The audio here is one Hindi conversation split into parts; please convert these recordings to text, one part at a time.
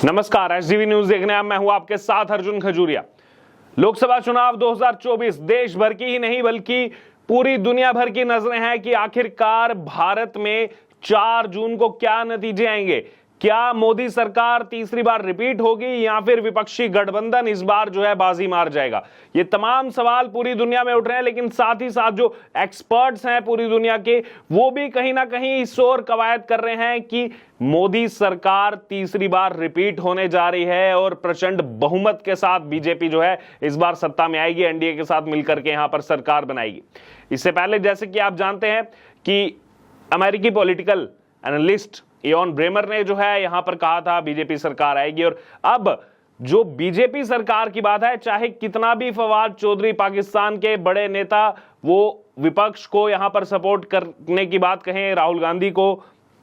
नमस्कार, एसडीवी न्यूज देखने आप मैं हूं आपके साथ अर्जुन खजूरिया। लोकसभा चुनाव 2024 देश भर की ही नहीं बल्कि पूरी दुनिया भर की नजरें हैं कि आखिरकार भारत में 4 जून को क्या नतीजे आएंगे। क्या मोदी सरकार तीसरी बार रिपीट होगी या फिर विपक्षी गठबंधन इस बार जो है बाजी मार जाएगा। ये तमाम सवाल पूरी दुनिया में उठ रहे हैं, लेकिन साथ ही साथ जो एक्सपर्ट्स हैं पूरी दुनिया के वो भी कहीं ना कहीं इस ओर कवायद कर रहे हैं कि मोदी सरकार तीसरी बार रिपीट होने जा रही है और प्रचंड बहुमत के साथ बीजेपी जो है इस बार सत्ता में आएगी, एनडीए के साथ मिलकर के यहां पर सरकार बनाएगी। इससे पहले जैसे कि आप जानते हैं कि अमेरिकी पॉलिटिकल एनालिस्ट इयॉन ब्रेमर ने जो है यहां पर कहा था बीजेपी सरकार आएगी, और अब जो बीजेपी सरकार की बात है, चाहे कितना भी फवाद चौधरी पाकिस्तान के बड़े नेता वो विपक्ष को यहां पर सपोर्ट करने की बात कहें, राहुल गांधी को,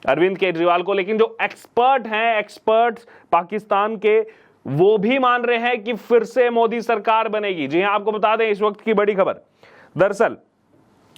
अरविंद केजरीवाल को, लेकिन जो एक्सपर्ट हैं, एक्सपर्ट्स पाकिस्तान के, वो भी मान रहे हैं कि फिर से मोदी सरकार बनेगी। जी हां, आपको बता दें इस वक्त की बड़ी खबर, दरअसल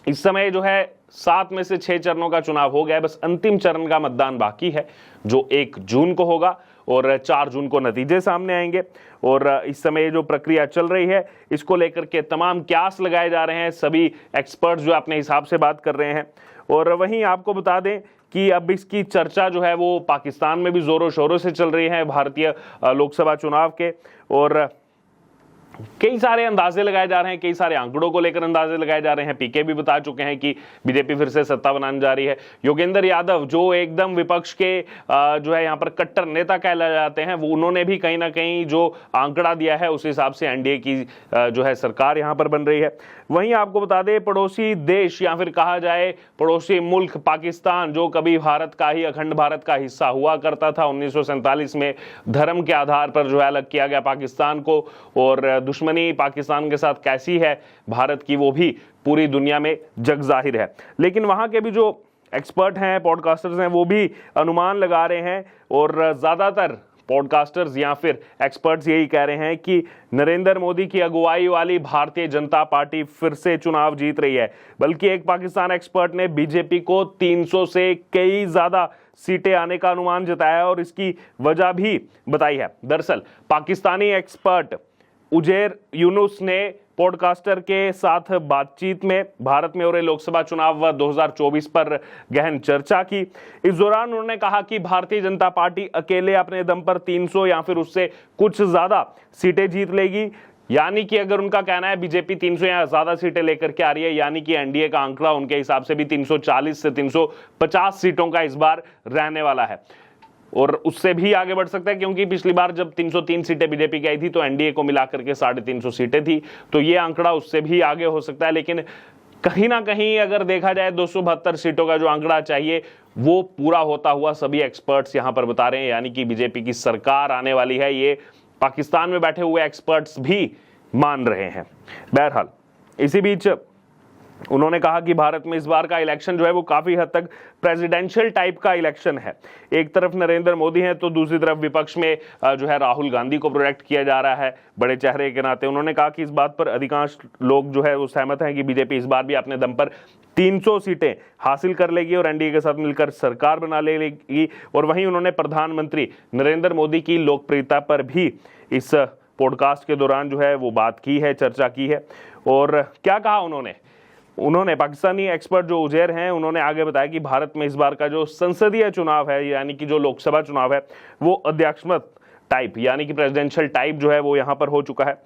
इस समय जो है 7 में से 6 चरणों का चुनाव हो गया है, बस अंतिम चरण का मतदान बाकी है जो 1 जून को होगा और 4 जून को नतीजे सामने आएंगे। और इस समय जो प्रक्रिया चल रही है इसको लेकर के तमाम क्यास लगाए जा रहे हैं, सभी एक्सपर्ट्स जो अपने हिसाब से बात कर रहे हैं। और वहीं आपको बता दें कि अब इसकी चर्चा जो है वो पाकिस्तान में भी जोरों शोरों से चल रही है भारतीय लोकसभा चुनाव के, और कई सारे अंदाजे लगाए जा रहे हैं, कई सारे आंकड़ों को लेकर अंदाजे लगाए जा रहे हैं। पीके भी बता चुके हैं कि बीजेपी फिर से सत्ता बनाने जा रही है। योगेंद्र यादव जो एकदम विपक्ष के जो है यहाँ पर कट्टर नेता कहलाए जाते हैं, वो उन्होंने भी कहीं ना कहीं जो आंकड़ा दिया है उस हिसाब से एनडीए की जो है सरकार यहाँ पर बन रही है। वहीं आपको बता दें पड़ोसी देश या फिर कहा जाए पड़ोसी मुल्क पाकिस्तान, जो कभी भारत का ही, अखंड भारत का हिस्सा हुआ करता था, 1947 में धर्म के आधार पर जो है अलग किया गया पाकिस्तान को, और दुश्मनी पाकिस्तान के साथ कैसी है भारत की वो भी पूरी दुनिया में जग जाहिर है। लेकिन वहां के भी जो एक्सपर्ट हैं, पॉडकास्टर्स हैं, वो भी अनुमान लगा रहे हैं, और ज्यादातर पॉडकास्टर्स या फिर एक्सपर्ट्स यही कह रहे हैं कि नरेंद्र मोदी की अगुवाई वाली भारतीय जनता पार्टी फिर से चुनाव जीत रही है। बल्कि एक पाकिस्तान एक्सपर्ट ने बीजेपी को 300 से कई ज्यादा सीटें आने का अनुमान जताया और इसकी वजह भी बताई है। दरअसल पाकिस्तानी एक्सपर्ट उजैर यूनुस ने पॉडकास्टर के साथ बातचीत में भारत में हो रहे लोकसभा चुनाव 2024 पर गहन चर्चा की। इस दौरान उन्होंने कहा कि भारतीय जनता पार्टी अकेले अपने दम पर 300 या फिर उससे कुछ ज्यादा सीटें जीत लेगी। यानी कि अगर उनका कहना है बीजेपी 300 या ज्यादा सीटें लेकर के आ रही है, यानी कि एनडीए का आंकड़ा उनके हिसाब से भी 340 से 350 सीटों का इस बार रहने वाला है, और उससे भी आगे बढ़ सकता है, क्योंकि पिछली बार जब 303 सीटें बीजेपी की आई थी तो एनडीए को मिलाकर के 350 सीटें थी, तो ये आंकड़ा उससे भी आगे हो सकता है। लेकिन कहीं ना कहीं अगर देखा जाए 272 सीटों का जो आंकड़ा चाहिए वो पूरा होता हुआ सभी एक्सपर्ट्स यहां पर बता रहे हैं, यानी कि बीजेपी की सरकार आने वाली है, ये पाकिस्तान में बैठे हुए एक्सपर्ट्स भी मान रहे हैं। बहरहाल इसी बीच उन्होंने कहा कि भारत में इस बार का इलेक्शन जो है वो काफी हद तक प्रेसिडेंशियल टाइप का इलेक्शन है। एक तरफ नरेंद्र मोदी हैं तो दूसरी तरफ विपक्ष में जो है राहुल गांधी को प्रोटेक्ट किया जा रहा है बड़े चेहरे के नाते। उन्होंने कहा कि इस बात पर अधिकांश लोग जो है वो सहमत हैं कि बीजेपी इस बार भी अपने दम पर 300 सीटें हासिल कर लेगी और एनडीए के साथ मिलकर सरकार बना लेगी। और वहीं उन्होंने प्रधानमंत्री नरेंद्र मोदी की लोकप्रियता पर भी इस पॉडकास्ट के दौरान जो है वो बात की है, चर्चा की है। और क्या कहा उन्होंने पाकिस्तानी एक्सपर्ट जो उजैर हैं, उन्होंने आगे बताया कि भारत में इस बार का जो संसदीय चुनाव है, यानी कि जो लोकसभा चुनाव है, वो अध्यक्षमत टाइप यानी कि प्रेसिडेंशियल टाइप जो है वो यहाँ पर हो चुका है।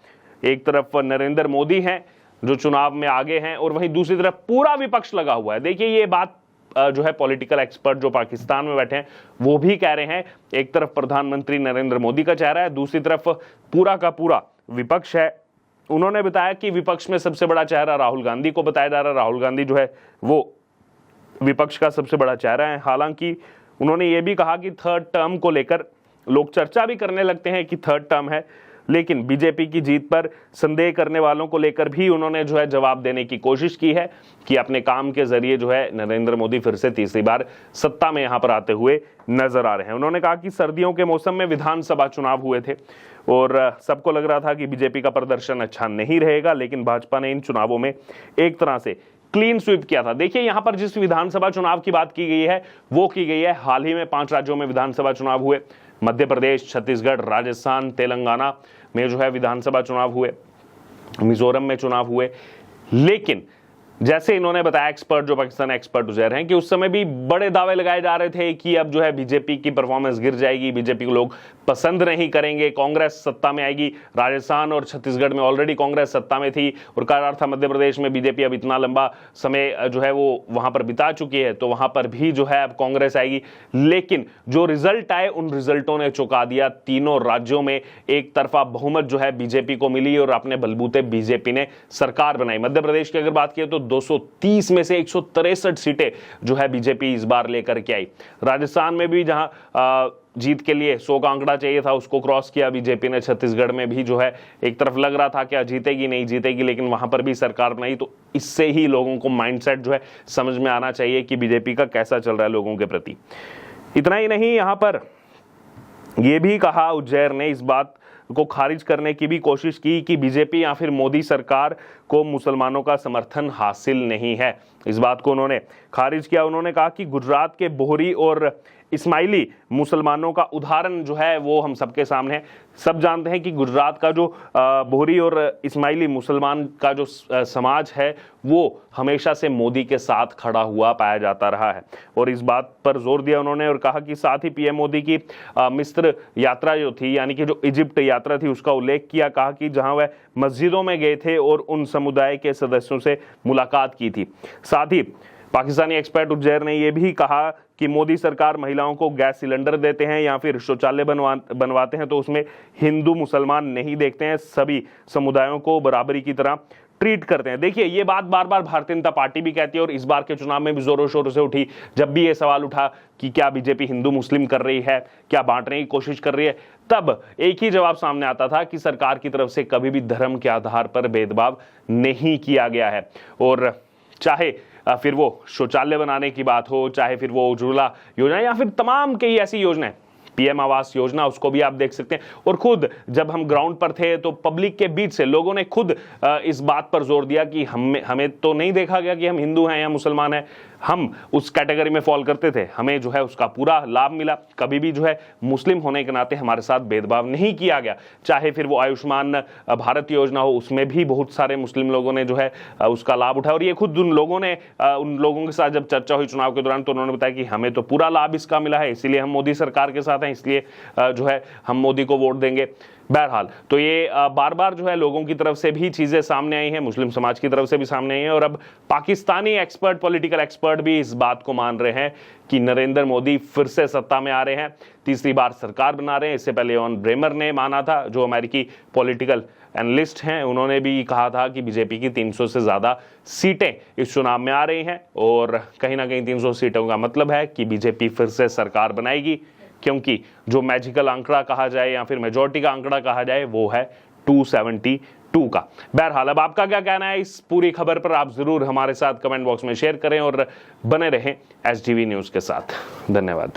एक तरफ नरेंद्र मोदी हैं जो चुनाव में आगे हैं, और वहीं दूसरी तरफ पूरा विपक्ष लगा हुआ है। देखिए ये बात जो है पॉलिटिकल एक्सपर्ट जो पाकिस्तान में बैठे हैं वो भी कह रहे हैं। एक तरफ प्रधानमंत्री नरेंद्र मोदी का चेहरा है, दूसरी तरफ पूरा का पूरा विपक्ष है। उन्होंने बताया कि विपक्ष में सबसे बड़ा चेहरा राहुल गांधी को बताया जा रहा है। राहुल गांधी जो है वो विपक्ष का सबसे बड़ा चेहरा है। हालांकि उन्होंने ये भी कहा कि थर्ड टर्म को लेकर लोग चर्चा भी करने लगते हैं कि थर्ड टर्म है, लेकिन बीजेपी की जीत पर संदेह करने वालों को लेकर भी उन्होंने जो है जवाब देने की कोशिश की है कि अपने काम के जरिए जो है नरेंद्र मोदी फिर से तीसरी बार सत्ता में यहां पर आते हुए नजर आ रहे हैं। उन्होंने कहा कि सर्दियों के मौसम में विधानसभा चुनाव हुए थे और सबको लग रहा था कि बीजेपी का प्रदर्शन अच्छा नहीं रहेगा, लेकिन भाजपा ने इन चुनावों में एक तरह से क्लीन स्वीप किया था। देखिए यहां पर जिस विधानसभा चुनाव की बात की गई है वो की गई है हाल ही में 5 राज्यों में विधानसभा चुनाव हुए। मध्य प्रदेश, छत्तीसगढ़, राजस्थान, तेलंगाना में जो है विधानसभा चुनाव हुए, मिजोरम में चुनाव हुए। लेकिन जैसे इन्होंने बताया एक्सपर्ट, जो पाकिस्तान एक्सपर्ट उजैर हैं, कि उस समय भी बड़े दावे लगाए जा रहे थे कि अब जो है बीजेपी की परफॉर्मेंस गिर जाएगी, बीजेपी को लोग पसंद नहीं करेंगे, कांग्रेस सत्ता में आएगी। राजस्थान और छत्तीसगढ़ में ऑलरेडी कांग्रेस सत्ता में थी और कहा जा रहा था मध्य प्रदेश में बीजेपी अब इतना लंबा समय जो है वो वहां पर बिता चुकी है, तो वहां पर भी जो है अब कांग्रेस आएगी। लेकिन जो रिजल्ट आए उन रिजल्टों ने चौंका दिया। तीनों राज्यों में एक तरफा बहुमत जो है बीजेपी को मिली और अपने बलबूते बीजेपी ने सरकार बनाई। मध्य प्रदेश की अगर बात की तो 230 में से 163 सीटें जो है बीजेपी इस बार लेकर के आई। राजस्थान में भी जहां जीत के लिए 100 का आंकड़ा चाहिए था, उसको क्रॉस किया बीजेपी ने। छत्तीसगढ़ में भी जो है एक तरफ लग रहा था क्या जीतेगी नहीं जीतेगी, लेकिन वहां पर भी सरकार बनाई। तो इससे ही लोगों को माइंडसेट जो है समझ में आना चाहिए कि बीजेपी का कैसा चल रहा है लोगों के प्रति। इतना ही नहीं, यहां पर यह भी कहा उज्जैर ने, इस बात को खारिज करने की भी कोशिश की कि बीजेपी या फिर मोदी सरकार को मुसलमानों का समर्थन हासिल नहीं है। इस बात को उन्होंने खारिज किया। उन्होंने कहा कि गुजरात के बोहरी और इस्माइली मुसलमानों का उदाहरण जो है वो हम सबके सामने है। सब जानते हैं कि गुजरात का जो बोहरी और इस्माइली मुसलमान का जो समाज है वो हमेशा से मोदी के साथ खड़ा हुआ पाया जाता रहा है, और इस बात पर जोर दिया उन्होंने और कहा कि साथ ही पीएम मोदी की मिस्र यात्रा जो थी, यानी कि जो इजिप्ट यात्रा थी, उसका उल्लेख किया। कहा कि जहां वह मस्जिदों में गए थे और उन समुदाय के सदस्यों से मुलाकात की थी। साथ ही पाकिस्तानी एक्सपर्ट उज्जैर ने यह भी कहा कि मोदी सरकार महिलाओं को गैस सिलेंडर देते हैं या फिर शौचालय बनवाते हैं तो उसमें हिंदू मुसलमान नहीं देखते हैं, सभी समुदायों को बराबरी की तरह ट्रीट करते हैं। देखिए, ये बात बार बार भारतीय जनता पार्टी भी कहती है और इस बार के चुनाव में भी जोरों शोरों से उठी। जब भी ये सवाल उठा कि क्या बीजेपी हिंदू मुस्लिम कर रही है, क्या बांटने की कोशिश कर रही है, तब एक ही जवाब सामने आता था कि सरकार की तरफ से कभी भी धर्म के आधार पर भेदभाव नहीं किया गया है। और चाहे फिर वो शौचालय बनाने की बात हो, चाहे फिर वो उज्ज्वला योजना या फिर तमाम कई ऐसी योजनाएं, पीएम आवास योजना, उसको भी आप देख सकते हैं। और खुद जब हम ग्राउंड पर थे तो पब्लिक के बीच से लोगों ने खुद इस बात पर जोर दिया कि हमें तो नहीं देखा गया कि हम हिंदू हैं या मुसलमान हैं, हम उस कैटेगरी में फॉल करते थे, हमें जो है उसका पूरा लाभ मिला। कभी भी जो है मुस्लिम होने के नाते हमारे साथ भेदभाव नहीं किया गया। चाहे फिर वो आयुष्मान भारत योजना हो, उसमें भी बहुत सारे मुस्लिम लोगों ने जो है उसका लाभ उठाया। और ये खुद उन लोगों के साथ जब चर्चा हुई चुनाव के दौरान तो उन्होंने बताया कि हमें तो पूरा लाभ इसका मिला है, इसीलिए हम मोदी सरकार के साथ हैं, इसलिए जो है हम मोदी को वोट देंगे। बहरहाल, तो ये बार बार जो है लोगों की तरफ से भी चीजें सामने आई हैं, मुस्लिम समाज की तरफ से भी सामने आई हैं, और अब पाकिस्तानी एक्सपर्ट, पॉलिटिकल एक्सपर्ट भी इस बात को मान रहे हैं कि नरेंद्र मोदी फिर से सत्ता में आ रहे हैं, तीसरी बार सरकार बना रहे हैं। इससे पहले ऑन ब्रेमर ने माना था, जो अमेरिकी पॉलिटिकल एनालिस्ट हैं, उन्होंने भी कहा था कि बीजेपी की 300 से ज्यादा सीटें इस चुनाव में आ रही हैं, और कहीं ना कहीं 300 सीटों का मतलब है कि बीजेपी फिर से सरकार बनाएगी, क्योंकि जो मैजिकल आंकड़ा कहा जाए या फिर मेजॉरिटी का आंकड़ा कहा जाए वो है 272 का। बहरहाल, अब आपका क्या कहना है इस पूरी खबर पर, आप जरूर हमारे साथ कमेंट बॉक्स में शेयर करें और बने रहें एसडीवी न्यूज के साथ। धन्यवाद।